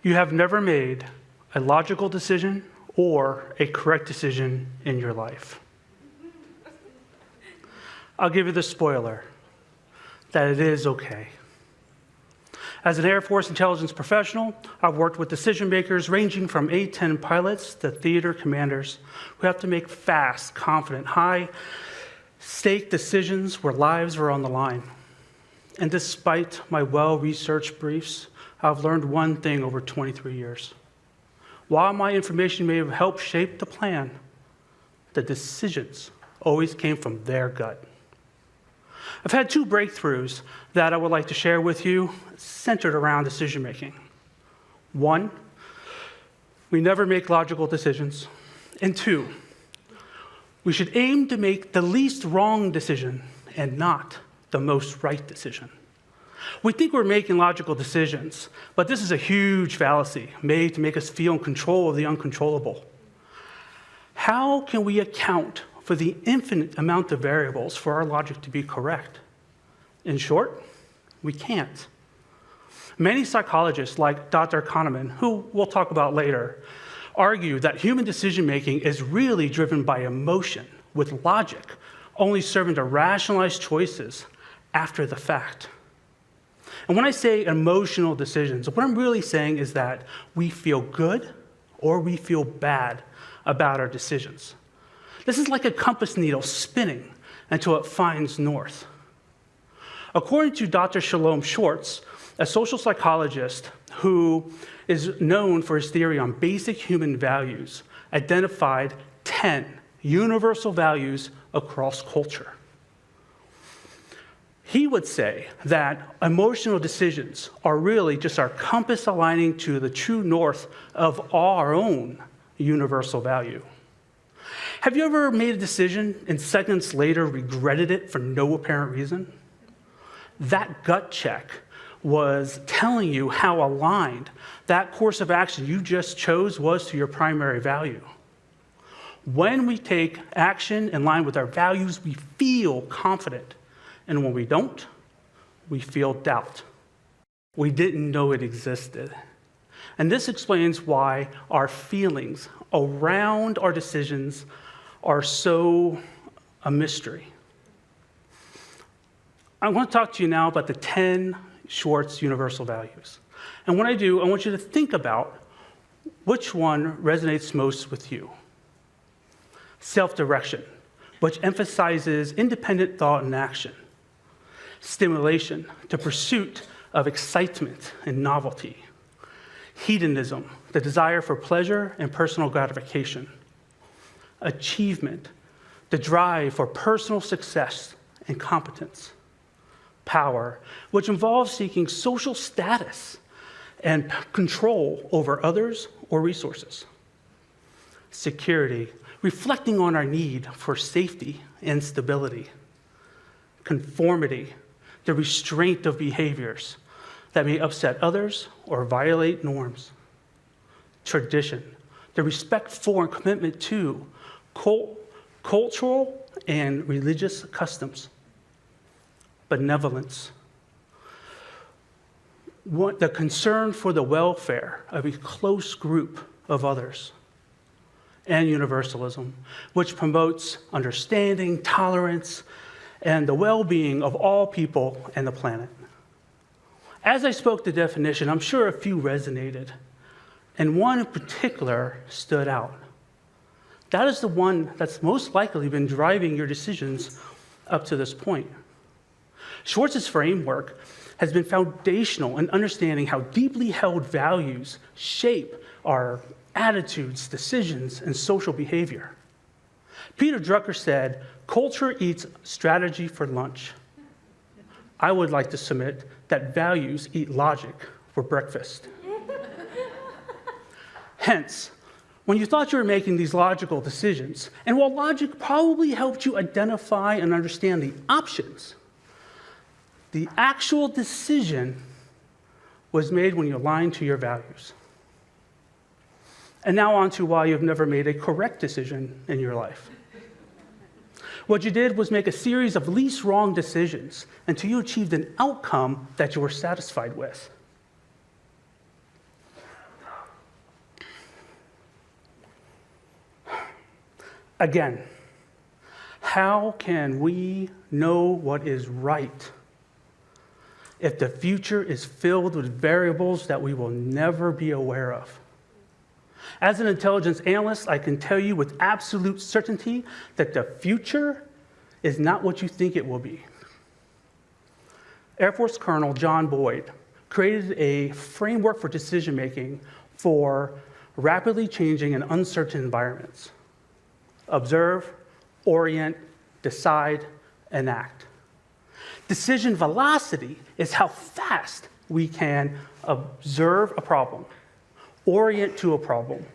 You have never made a logical decision or a correct decision in your life. I'll give you the spoiler that it is okay. As an Air Force intelligence professional, I've worked with decision makers ranging from A-10 pilots to theater commanders who have to make fast, confident, high-stake decisions where lives are on the line. And despite my well-researched briefs, I've learned one thing over 23 years. While my information may have helped shape the plan, the decisions always came from their gut. I've had two breakthroughs that I would like to share with you centered around decision-making. One, we never make logical decisions. And two, we should aim to make the least wrong decision and not the most right decision. We think we're making logical decisions, but this is a huge fallacy made to make us feel in control of the uncontrollable. How can we account for the infinite amount of variables for our logic to be correct? In short, we can't. Many psychologists, like Dr. Kahneman, who we'll talk about later, argue that human decision-making is really driven by emotion, with logic only serving to rationalize choices after the fact. And when I say emotional decisions, what I'm really saying is that we feel good or we feel bad about our decisions. This is like a compass needle spinning until it finds north. According to Dr. Shalom Schwartz, a social psychologist who is known for his theory on basic human values, identified 10 universal values across culture. He would say that emotional decisions are really just our compass aligning to the true north of our own universal value. Have you ever made a decision and seconds later regretted it for no apparent reason? That gut check was telling you how aligned that course of action you just chose was to your primary value. When we take action in line with our values, we feel confident. And when we don't, we feel doubt. We didn't know it existed. And this explains why our feelings around our decisions are so a mystery. I want to talk to you now about the 10 Schwartz universal values. And when I do, I want you to think about which one resonates most with you. Self-direction, which emphasizes independent thought and action. Stimulation, the pursuit of excitement and novelty. Hedonism, the desire for pleasure and personal gratification. Achievement, the drive for personal success and competence. Power, which involves seeking social status and control over others or resources. Security, reflecting on our need for safety and stability. Conformity, the restraint of behaviors that may upset others or violate norms. Tradition, the respect for and commitment to cultural and religious customs. Benevolence, the concern for the welfare of a close group of others. And universalism, which promotes understanding, tolerance, and the well-being of all people and the planet. As I spoke the definition, I'm sure a few resonated, and one in particular stood out. That is the one that's most likely been driving your decisions up to this point. Schwartz's framework has been foundational in understanding how deeply held values shape our attitudes, decisions, and social behavior. Peter Drucker said, "Culture eats strategy for lunch." I would like to submit that values eat logic for breakfast. Hence, when you thought you were making these logical decisions, and while logic probably helped you identify and understand the options, the actual decision was made when you aligned to your values. And now on to why you've never made a correct decision in your life. What you did was make a series of least wrong decisions until you achieved an outcome that you were satisfied with. Again, how can we know what is right if the future is filled with variables that we will never be aware of? As an intelligence analyst, I can tell you with absolute certainty that the future is not what you think it will be. Air Force Colonel John Boyd created a framework for decision-making for rapidly changing and uncertain environments. Observe, orient, decide, and act. Decision velocity is how fast we can observe a problem, orient to a problem,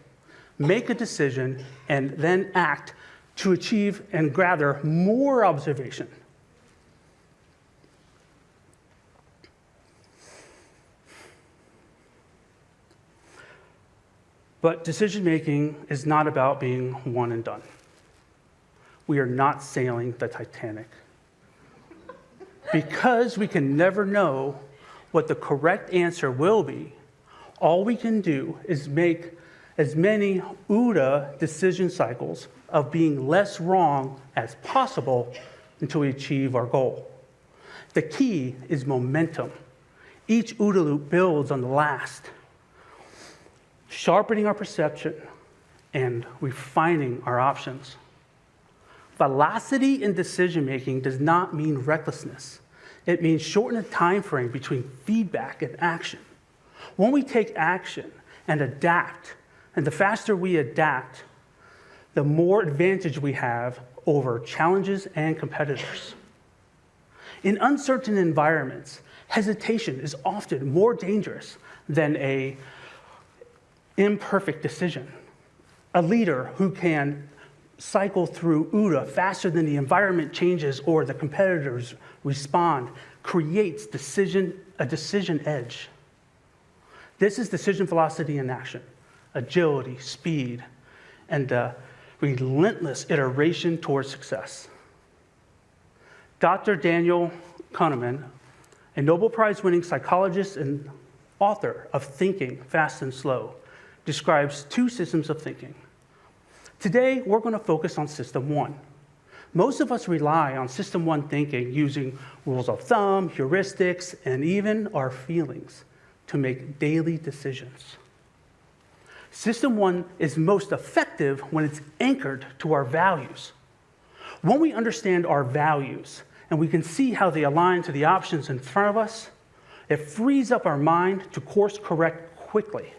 make a decision, and then act to achieve and gather more observation. But decision-making is not about being one and done. We are not sailing the Titanic. Because we can never know what the correct answer will be, all we can do is make as many OODA decision cycles of being less wrong as possible until we achieve our goal. The key is momentum. Each OODA loop builds on the last, sharpening our perception and refining our options. Velocity in decision-making does not mean recklessness. It means shortening the time frame between feedback and action. When we take action and adapt, and the faster we adapt, the more advantage we have over challenges and competitors. In uncertain environments, hesitation is often more dangerous than an imperfect decision. A leader who can cycle through OODA faster than the environment changes or the competitors respond creates a decision edge. This is decision velocity in action, agility, speed, and the relentless iteration towards success. Dr. Daniel Kahneman, a Nobel Prize-winning psychologist and author of Thinking, Fast and Slow, describes two systems of thinking. Today, we're going to focus on System 1. Most of us rely on System 1 thinking using rules of thumb, heuristics, and even our feelings to make daily decisions. System 1 is most effective when it's anchored to our values. When we understand our values and we can see how they align to the options in front of us, it frees up our mind to course correct quickly.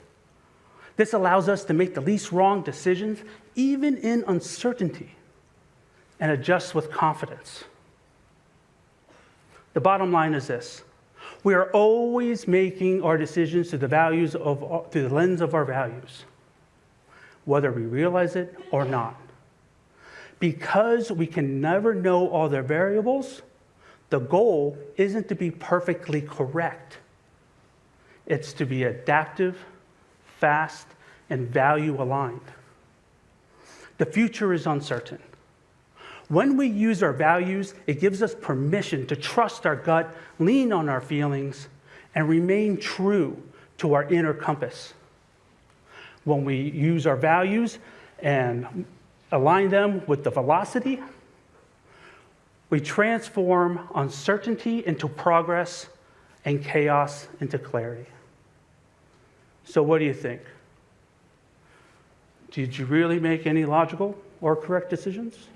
This allows us to make the least wrong decisions, even in uncertainty, and adjust with confidence. The bottom line is this: we are always making our decisions through the lens of our values, whether we realize it or not. Because we can never know all the variables, the goal isn't to be perfectly correct. It's to be adaptive, fast, and value-aligned. The future is uncertain. When we use our values, it gives us permission to trust our gut, lean on our feelings, and remain true to our inner compass. When we use our values and align them with the velocity, we transform uncertainty into progress and chaos into clarity. So what do you think? Did you really make any logical or correct decisions?